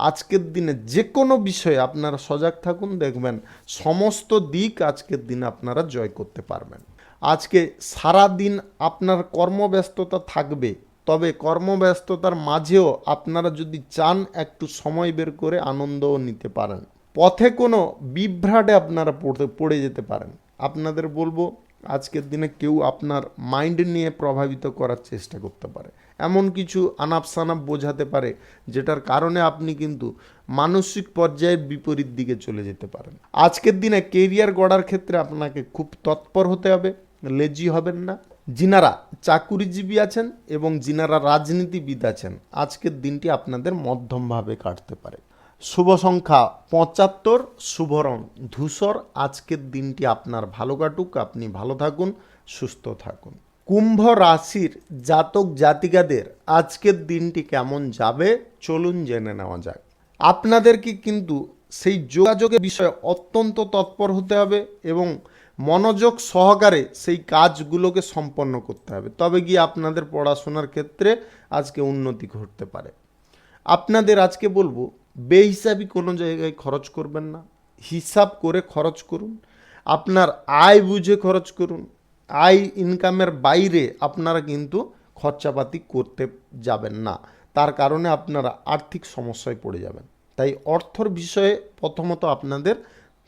আজকের দিনে যে কোনো বিষয়ে আপনারা সজাগ থাকুন, দেখবেন সমস্ত দিক আজকের দিনে আপনারা জয় করতে পারবেন। আজকে সারা দিন আপনার কর্মব্যস্ততা থাকবে, তবে কর্মব্যস্ততার মাঝেও আপনারা যদি চান একটু সময় বের করে আনন্দও নিতে পারেন। পথে কোনো বিভ্রাটে আপনারা পড়ে যেতে পারেন। আপনাদের বলবো আজকের দিনে কেউ আপনার মাইন্ড নিয়ে প্রভাবিত করার চেষ্টা করতে পারে, এমন কিছু আনাপ সানাপ বোঝাতে পারে, যেটার কারণে আপনি কিন্তু মানসিক পর্যায়ের বিপরীত দিকে চলে যেতে পারেন। আজকের দিনে কেরিয়ার গড়ার ক্ষেত্রে আপনাকে খুব তৎপর হতে হবে, লেজি হবেন না। যিনারা চাকুরিজীবী আছেন এবং যিনারা রাজনীতিবিদ আছেন, আজকের দিনটি আপনাদের মধ্যমভাবে কাটতে পারে। শুভ সংখ্যা 75, শুভ রং ধূসর। আজকের দিনটি আপনার ভালো কাটুক, আপনি ভালো থাকুন, সুস্থ থাকুন। কুম্ভ রাশির জাতক জাতিকাদের আজকের দিনটি কেমন যাবে চলুন জেনে নেওয়া যাক। আপনাদেরকে কিন্তু সেই যোগাযোগের বিষয়ে অত্যন্ত তৎপর হতে হবে এবং মনোযোগ সহকারে সেই কাজগুলোকে সম্পন্ন করতে হবে, তবে গিয়ে আপনাদের পড়াশোনার ক্ষেত্রে আজকে উন্নতি ঘটতে পারে। আপনাদের আজকে বলবো বেহিসাবি কোনো জায়গায় খরচ করবেন না, হিসাব করে খরচ করুন। আপনার আয় বুঝে খরচ করুন, আয় ইনকামের বাইরে আপনারা কিন্তু খরচাপাতি করতে যাবেন না, তার কারণে আপনারা আর্থিক সমস্যায় পড়ে যাবেন। তাই অর্থর বিষয়ে প্রথমত আপনাদের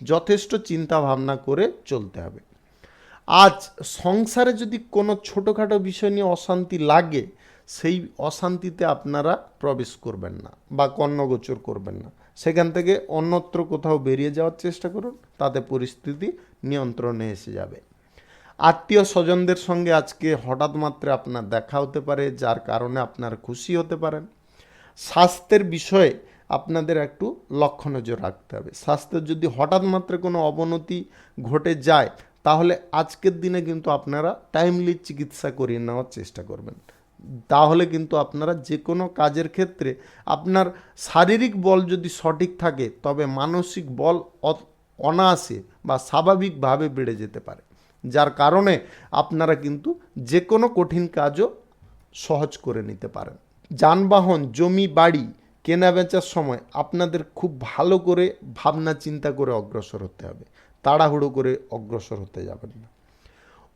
যথেষ্ট চিন্তা ভাবনা করে চলতে হবে। আজ সংসারে যদি কোনো ছোটোখাটো বিষয় নিয়ে অশান্তি লাগে, সেই অশান্তিতে আপনারা প্রবেশ করবেন না বা কর্ণগোচর করবেন না, সেখান থেকে অন্যত্র কোথাও বেরিয়ে যাওয়ার চেষ্টা করুন, তাতে পরিস্থিতি নিয়ন্ত্রণে এসে যাবে। আত্মীয় স্বজনদের সঙ্গে আজকে হঠাৎ মাত্রে আপনার দেখা হতে পারে, যার কারণে আপনার খুশি হতে পারেন। স্বাস্থ্যের বিষয়ে আপনাদের একটু লক্ষ্য নজর রাখতে হবে। স্বাস্থ্যের যদি হঠাৎ মাত্রে কোনো অবনতি ঘটে যায়, তাহলে আজকের দিনে কিন্তু আপনারা টাইমলি চিকিৎসা করিয়ে নেওয়ার চেষ্টা করবেন। তাহলে কিন্তু আপনারা যে কোনো কাজের ক্ষেত্রে আপনার শারীরিক বল যদি সঠিক থাকে, তবে মানসিক বল অনায়াসে বা স্বাভাবিকভাবে বেড়ে যেতে পারে, যার কারণে আপনারা কিন্তু যে কোনো কঠিন কাজও সহজ করে নিতে পারেন। যানবাহন, জমি, বাড়ি কেনা বেচার সময় আপনাদের খুব ভালো করে ভাবনা চিন্তা করে অগ্রসর হতে হবে, তাড়াহুড়ো করে অগ্রসর হতে যাবেন না।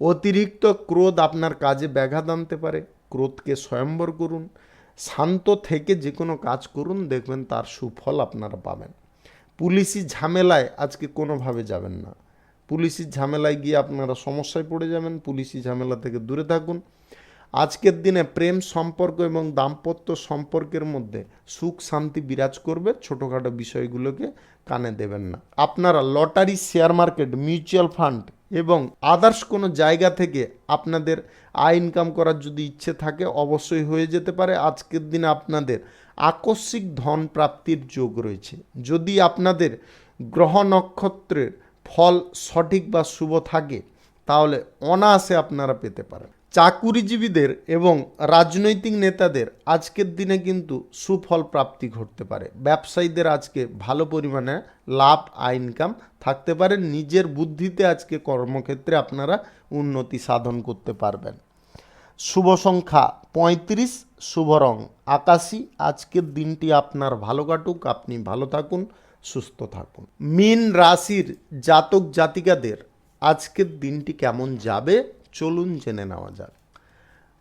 অতিরিক্ত ক্রোধ আপনার কাজে ব্যাঘাত আনতে পারে, ক্রোধকে স্বয়ম্বর করুন, শান্ত থেকে যে কোনো কাজ করুন, দেখবেন তার সুফল আপনারা পাবেন। পুলিশি ঝামেলায় আজকে কোনোভাবে যাবেন না, পুলিশি ঝামেলায় গিয়ে আপনারা সমস্যায় পড়ে যাবেন, পুলিশি ঝামেলা থেকে দূরে থাকুন। আজকের দিনে প্রেম সম্পর্ক এবং দাম্পত্য সম্পর্কের মধ্যে সুখ শান্তি বিরাজ করবে, ছোটোখাটো বিষয়গুলোকে কানে দেবেন না। আপনারা lottery, share market, mutual fund এবং আদার্স কোনো জায়গা থেকে আপনাদের আয় ইনকাম করার যদি ইচ্ছে থাকে, অবশ্যই হয়ে যেতে পারে। আজকের দিনে আপনাদের আকস্মিক ধন প্রাপ্তির যোগ রয়েছে, যদি আপনাদের গ্রহ নক্ষত্রের ফল সঠিক বা শুভ থাকে, তাহলে অনায়াসে আপনারা পেতে পারেন। চাকুরিজীবীদের এবং রাজনৈতিক নেতাদের আজকের দিনে কিন্তু সুফল প্রাপ্তি ঘটতে পারে। ব্যবসায়ীদের আজকে ভালো পরিমাণে লাভ, আয় ইনকাম থাকতে পারে। নিজের বুদ্ধিতে আজকে কর্মক্ষেত্রে আপনারা উন্নতি সাধন করতে পারবেন। শুভ সংখ্যা 35, শুভ রং আকাশী। আজকের দিনটি আপনার ভালো কাটুক, আপনি ভালো থাকুন, সুস্থ থাকুন। মীন রাশির জাতক জাতিকাদের আজকের দিনটি কেমন যাবে চলুন জেনে নেওয়া যাক।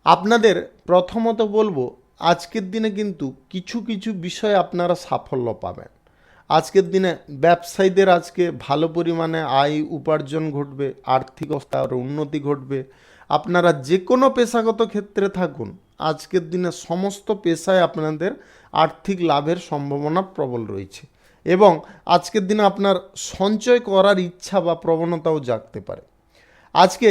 আপনাদের প্রথমত বলবো, আজকের দিনে কিন্তু কিছু কিছু বিষয়ে আপনারা সাফল্য পাবেন। আজকের দিনে ব্যবসায়ীদের আজকে ভালো পরিমাণে আয় উপার্জন ঘটবে, আর্থিক অবস্থার উন্নতি ঘটবে। আপনারা যে কোনো পেশাগত ক্ষেত্রে থাকুন, আজকের দিনে সমস্ত পেশায় আপনাদের আর্থিক লাভের সম্ভাবনা প্রবল রয়েছে এবং আজকের দিনে আপনার সঞ্চয় করার ইচ্ছা বা প্রবণতাও জাগতে পারে। আজকে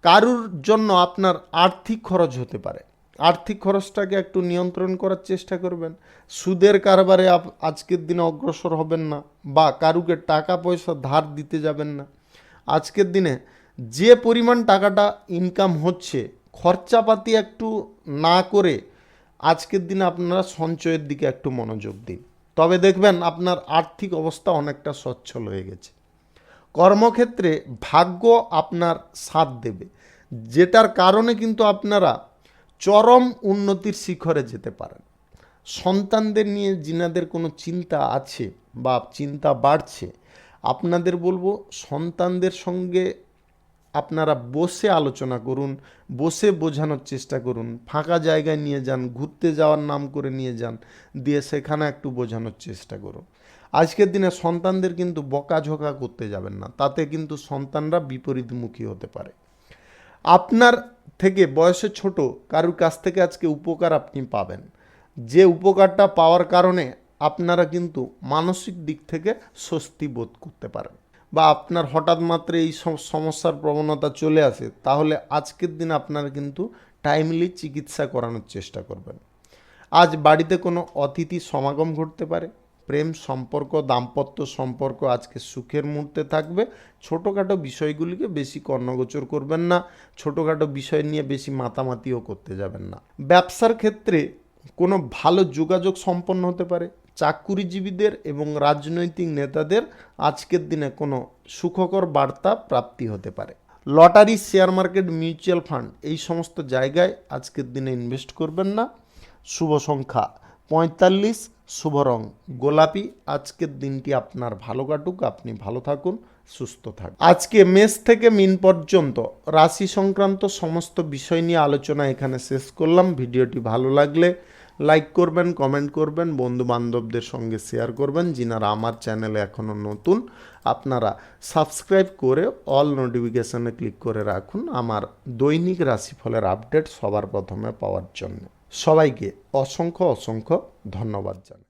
কারুর জন্য আপনার আর্থিক খরচ হতে পারে, আর্থিক খরচটাকে একটু নিয়ন্ত্রণ করার চেষ্টা করবেন। সুদের কারবারে আজকের দিনে অগ্রসর হবেন না, বা কারুকে টাকা পয়সা ধার দিতে যাবেন না। আজকের দিনে যে পরিমাণ টাকাটা ইনকাম হচ্ছে, খরচাপাতি একটু না করে আজকের দিনে আপনারা সঞ্চয়ের দিকে একটু মনোযোগ দিন, তবে দেখবেন আপনার আর্থিক অবস্থা অনেকটা সচ্ছল হয়ে গেছে। কর্মক্ষেত্রে ভাগ্য আপনার সাথ দেবে, যেটার কারণে কিন্তু আপনারা চরম উন্নতির শিখরে যেতে পারেন। সন্তানদের নিয়ে যিনাদের কোনো চিন্তা আছে বা চিন্তা বাড়ছে, আপনাদের বলবো সন্তানদের সঙ্গে আপনারা বসে আলোচনা করুন, বসে বোঝানোর চেষ্টা করুন, ফাঁকা জায়গায় নিয়ে যান, ঘুরতে যাওয়ার নাম করে নিয়ে যান, দিয়ে সেখানে একটু বোঝানোর চেষ্টা করুন। আজকের দিনে সন্তানদের কিন্তু বকাঝকা করতে যাবেন না, তাতে কিন্তু সন্তানরা বিপরীতমুখী হতে পারে। আপনার থেকে বয়সে ছোট কারুর কাছ থেকে আজকে উপকার আপনি পাবেন, যে উপকারটা পাওয়ার কারণে আপনারা কিন্তু মানসিক দিক থেকে স্বস্তি বোধ করতে পারেন, বা আপনার হঠাৎ মাত্র এই সমস্যার প্রবণতা চলে আসে, তাহলে আজকের দিন আপনারা কিন্তু টাইমলি চিকিৎসা করানোর চেষ্টা করবেন। আজ বাড়িতে কোনো অতিথি সমাগম ঘটতে পারে, প্রেম সম্পর্ক, দাম্পত্য সম্পর্ক আজকে সুখের মুহূর্তে থাকবে। ছোটোখাটো বিষয়গুলিকে বেশি কর্ণগোচর করবেন না, ছোটোখাটো বিষয় নিয়ে বেশি মাতামাতিও করতে যাবেন না। ব্যবসার ক্ষেত্রে কোনো ভালো যোগাযোগ সম্পন্ন হতে পারে। চাকুরিজীবীদের এবং রাজনৈতিক নেতাদের আজকের দিনে কোনো সুখকর বার্তা প্রাপ্তি হতে পারে। Lottery, share market, mutual fund এই সমস্ত জায়গায় আজকের দিনে ইনভেস্ট করবেন না। শুভ সংখ্যা 45, শুভ রং গোলাপি। আজকের দিনটি আপনার ভালো কাটুক, আপনি ভালো থাকুন, সুস্থ থাকুন। আজকে মেষ থেকে মিন পর্যন্ত রাশি সংক্রান্ত সমস্ত বিষয় নিয়ে আলোচনা এখানে শেষ করলাম। ভিডিওটি ভালো লাগলে লাইক করবেন, কমেন্ট করবেন, বন্ধু বান্ধবদের সঙ্গে শেয়ার করবেন। যিনারা আমার চ্যানেলে এখনও নতুন, আপনারা সাবস্ক্রাইব করে অল নোটিফিকেশনে ক্লিক করে রাখুন আমার দৈনিক রাশিফলের আপডেট সবার প্রথমে পাওয়ার জন্য। সবাইকে অসংখ্য অসংখ্য ধন্যবাদ জানাই।